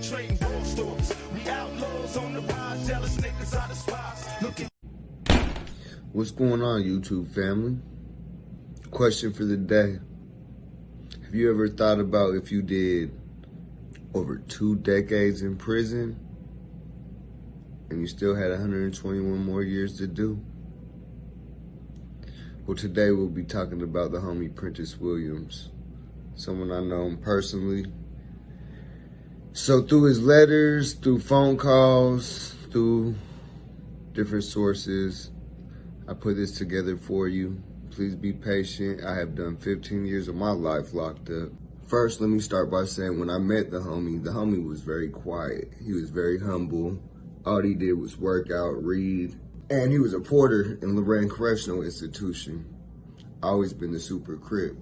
trading war stories. We outlaws on the rise, jealous niggas are the spies. Looking. What's going on, YouTube family? Question for the day. Have you ever thought about if you did over 2 decades in prison and you still had 121 more years to do? Well, today we'll be talking about the homie Printess Williams, someone I know personally. So through his letters, through phone calls, through different sources, I put this together for you. Please be patient. I have done 15 years of my life locked up. First, let me start by saying when I met the homie was very quiet. He was very humble. All he did was work out, read, and he was a porter in Lorraine Correctional Institution. Always been the super Crip.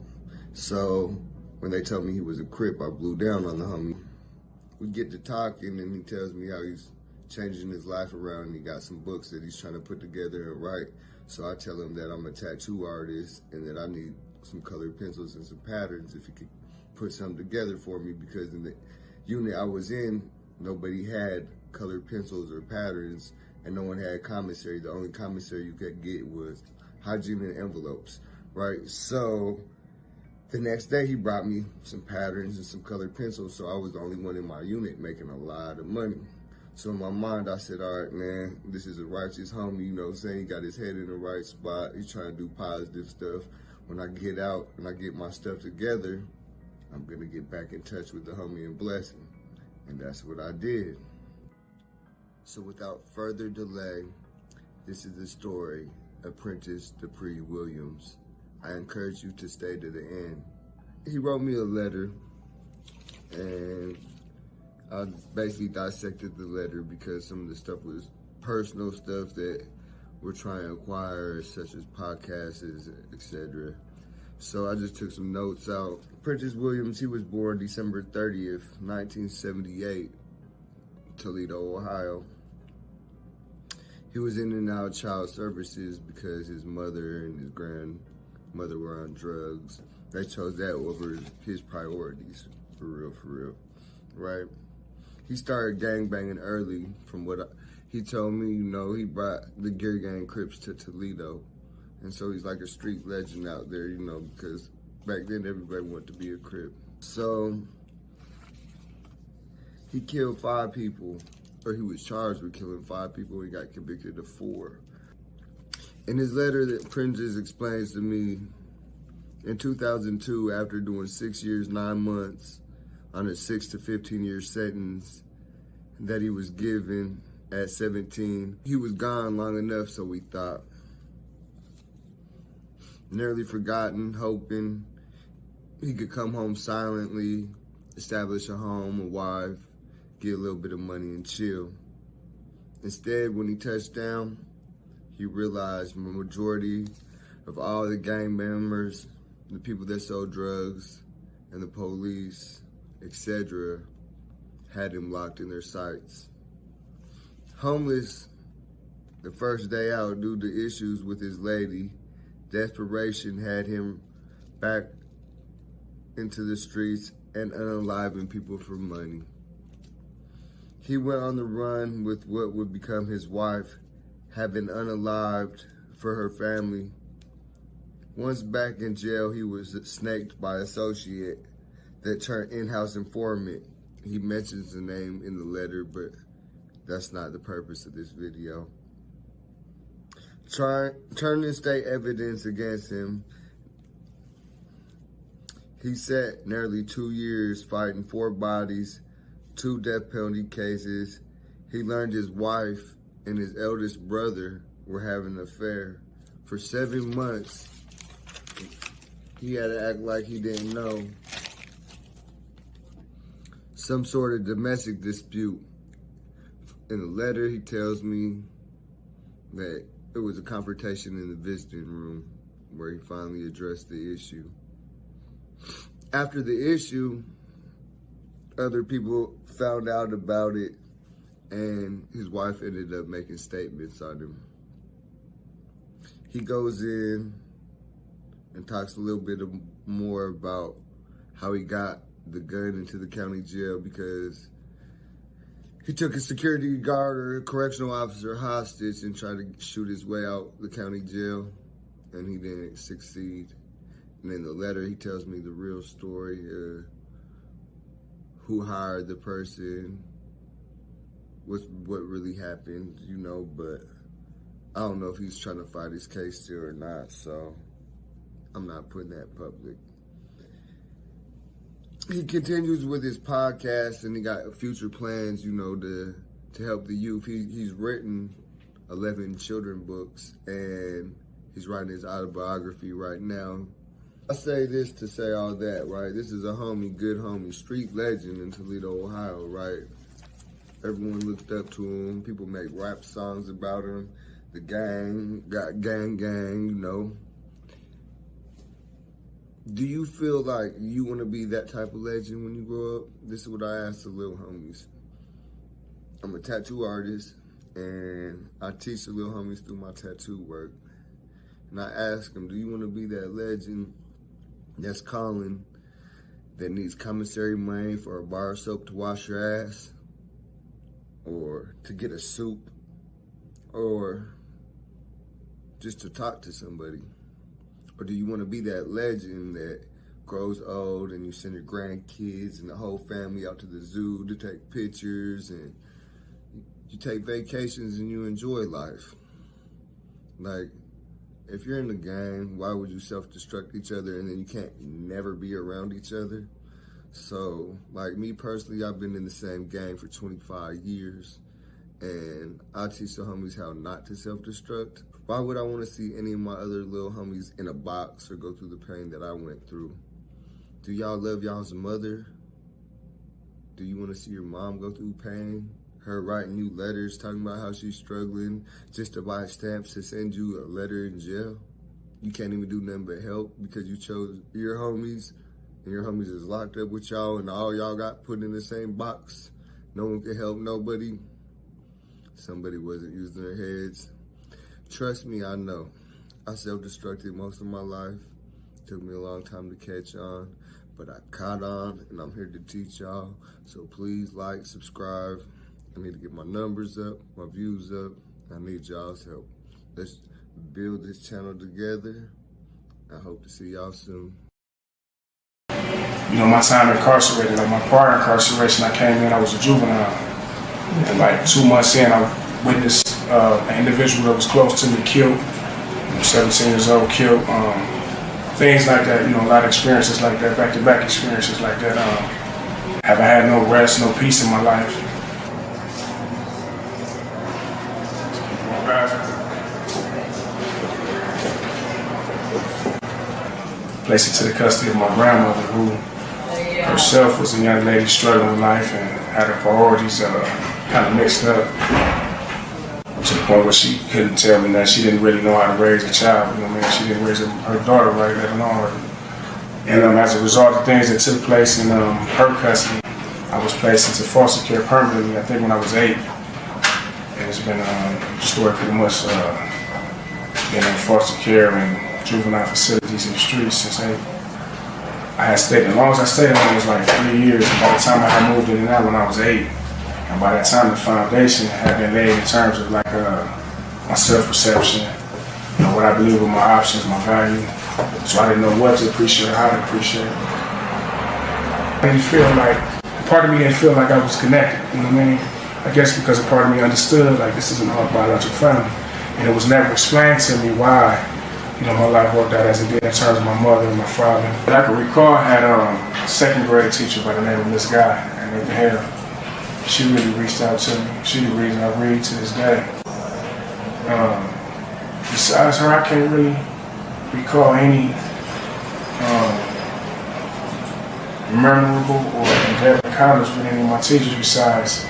So when they told me he was a Crip, I blew down on the homie. We get to talking and he tells me how he's changing his life around and he got some books that he's trying to put together and write. So I tell him that I'm a tattoo artist and that I need some colored pencils and some patterns if he could put something together for me, because in the unit I was in, nobody had colored pencils or patterns and no one had commissary. The only commissary you could get was hygiene and envelopes, right? So the next day he brought me some patterns and some colored pencils, so I was the only one in my unit making a lot of money. So in my mind, I said, all right, man, this is a righteous homie, you know what I'm saying? He got his head in the right spot. He's trying to do positive stuff. When I get out and I get my stuff together, I'm going to get back in touch with the homie and bless him. And that's what I did. So without further delay, this is the story of Printess Williams. I encourage you to stay to the end. He wrote me a letter, and I basically dissected the letter because some of the stuff was personal stuff that we're trying to acquire, such as podcasts, etc. So I just took some notes out. Printess Williams, he was born December 30th, 1978, Toledo, Ohio. He was in and out of child services because his mother and his grandmother were on drugs. They chose that over his priorities, for real, right? He started gangbanging early. From what he told me, you know, he brought the gear gang Crips to Toledo. And so he's like a street legend out there, you know, because back then everybody wanted to be a Crip. So he killed 5 people, or he was charged with killing 5 people. He got convicted of 4. In his letter that Printess explains to me, in 2002, after doing 6 years, 9 months, on a 6 to 15 year sentence that he was given at 17. He was gone long enough, so we thought. Nearly forgotten, hoping he could come home silently, establish a home, a wife, get a little bit of money and chill. Instead, when he touched down, he realized the majority of all the gang members, the people that sold drugs, and the police, etc., had him locked in their sights. Homeless the first day out due to issues with his lady, desperation had him back into the streets and unaliving people for money. He went on the run with what would become his wife, having unalived for her family. Once back in jail, he was snaked by an associate that turned in-house informant. He mentions the name in the letter, but that's not the purpose of this video. Turning state evidence against him, he sat nearly 2 years fighting 4 bodies, 2 death penalty cases. He learned his wife and his eldest brother were having an affair. For 7 months, he had to act like he didn't know. Some sort of domestic dispute. In the letter, he tells me that it was a confrontation in the visiting room where he finally addressed the issue. After the issue, other people found out about it, and his wife ended up making statements on him. He goes in and talks a little bit more about how he got the gun into the county jail because He took a security guard or a correctional officer hostage and tried to shoot his way out the county jail, and he didn't succeed. And in the letter, he tells me the real story, who hired the person, what really happened, you know, but I don't know if he's trying to fight his case still or not, so I'm not putting that public. He continues with his podcast, and he got future plans, you know, to help the youth. He's written 11 children books, and he's writing his autobiography right now. I say this to say all that, right? This is a homie, good homie, street legend in Toledo, Ohio, right? Everyone looked up to him. People make rap songs about him. The gang, got gang, you know. Do you feel like you want to be that type of legend when you grow up? This is what I ask the little homies. I'm a tattoo artist, and I teach the little homies through my tattoo work. And I ask them, do you want to be that legend that's calling, that needs commissary money for a bar of soap to wash your ass, or to get a soup, or just to talk to somebody? Or do you want to be that legend that grows old and you send your grandkids and the whole family out to the zoo to take pictures, and you take vacations and you enjoy life? Like, if you're in the gang, why would you self-destruct each other and then you can't never be around each other? So, like me personally, I've been in the same gang for 25 years, and I teach the homies how not to self-destruct. Why would I want to see any of my other little homies in a box or go through the pain that I went through? Do y'all love y'all's mother? Do you want to see your mom go through pain? Her writing you letters talking about how she's struggling just to buy stamps to send you a letter in jail? You can't even do nothing but help because you chose your homies, and your homies is locked up with y'all, and all y'all got put in the same box. No one can help nobody. Somebody wasn't using their heads. Trust me, I know. I self-destructed most of my life. Took me a long time to catch on, but I caught on, and I'm here to teach y'all. So please like, subscribe. I need to get my numbers up, my views up. I need y'all's help. Let's build this channel together. I hope to see y'all soon. You know, my time incarcerated, like my prior incarceration, I came in, I was a juvenile. And like 2 months in, I witnessed an individual that was close to me killed. 17 years old, killed. Things like that, you know, a lot of experiences like that, back-to-back experiences like that. Haven't had no rest, no peace in my life. Placed it to the custody of my grandmother, who herself was a young lady struggling with life and had her priorities kind of mixed up, to the point where she couldn't tell me that she didn't really know how to raise a child. You know what I mean? She didn't raise her daughter right, let alone her. And as a result of things that took place in her custody, I was placed into foster care permanently, I think when I was 8. And it's been a story pretty much been in foster care and juvenile facilities in the streets since 8. I had stayed, as long as I stayed in it was like 3 years. By the time I had moved in and out when I was 8, and by that time the foundation had been laid in terms of like my self-perception, you know, what I believe were my options, my value. So I didn't know what to appreciate, how to appreciate. I didn't feel like, part of me didn't feel like I was connected, you know what I mean? I guess because a part of me understood like this isn't our biological family. And it was never explained to me why, you know, my life worked out as it did in terms of my mother and my father. But I can recall I had a second grade teacher by the name of Miss Guy, and Hale. She really reached out to me. She's the reason I read to this day. Besides her, I can't really recall any memorable or in-depth encounters with any of my teachers besides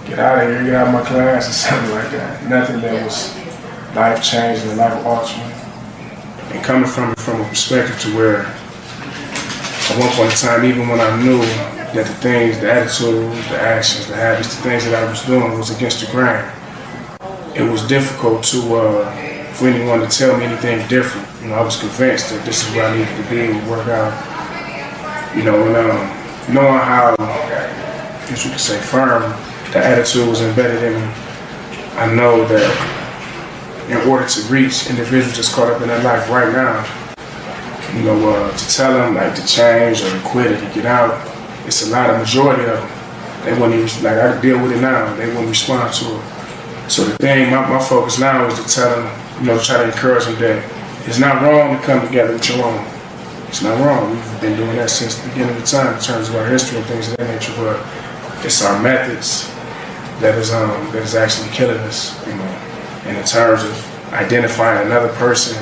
get out of here, get out of my class, or something like that. Nothing that was life-changing and life-altering. And coming from a perspective to where, at one point in time, even when I knew that the things, the attitudes, the actions, the habits, the things that I was doing was against the grain, it was difficult to for anyone to tell me anything different. You know, I was convinced that this is where I needed to be and work out. You know, and knowing how, I guess you could say, firm the attitude was embedded in me. I know that in order to reach individuals that's caught up in their life right now, you know, to tell them like to change or to quit or to get out, it's a lot of majority of them. They wouldn't even, like I deal with it now, they wouldn't respond to it. So the thing, my focus now is to tell them, you know, to try to encourage them that it's not wrong to come together with your own. It's not wrong. We've been doing that since the beginning of time in terms of our history and things of that nature, but it's our methods that is actually killing us, you know, and in terms of identifying another person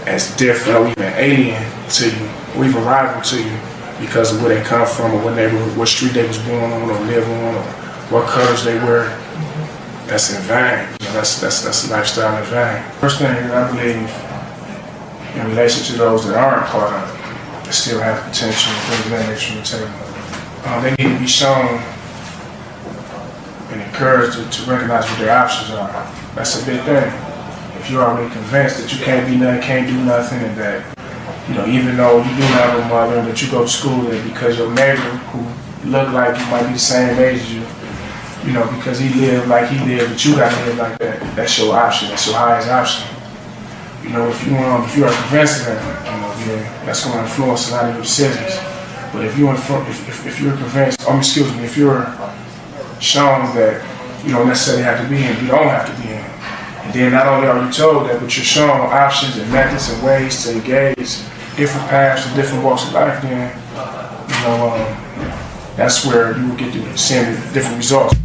as different or even alien to you, or even rival to you because of where they come from or what neighborhood, what street they was born on or live on or what colors they wear. That's in vain. You know, that's a lifestyle in vain. First thing I believe in relation to those that aren't caught up, that still have potential and things of that nature to take, they need to be shown and encouraged to recognize what their options are. That's a big thing. If you're already convinced that you can't be nothing, can't do nothing, and that, you know, even though you do have a mother and that you go to school there because your neighbor who look like you might be the same age as you know, because he lived like he lived, but you gotta live like that. That's your option. That's your highest option. You know, if you are convinced of that, you know, yeah, that's gonna influence a lot of your decisions. But if you're convinced, if you're shown that you don't necessarily have to be in, you don't have to be in. And then not only are you told that, but you're shown options and methods and ways to engage different paths and different walks of life, then, you know, that's where you will get to seeing different results.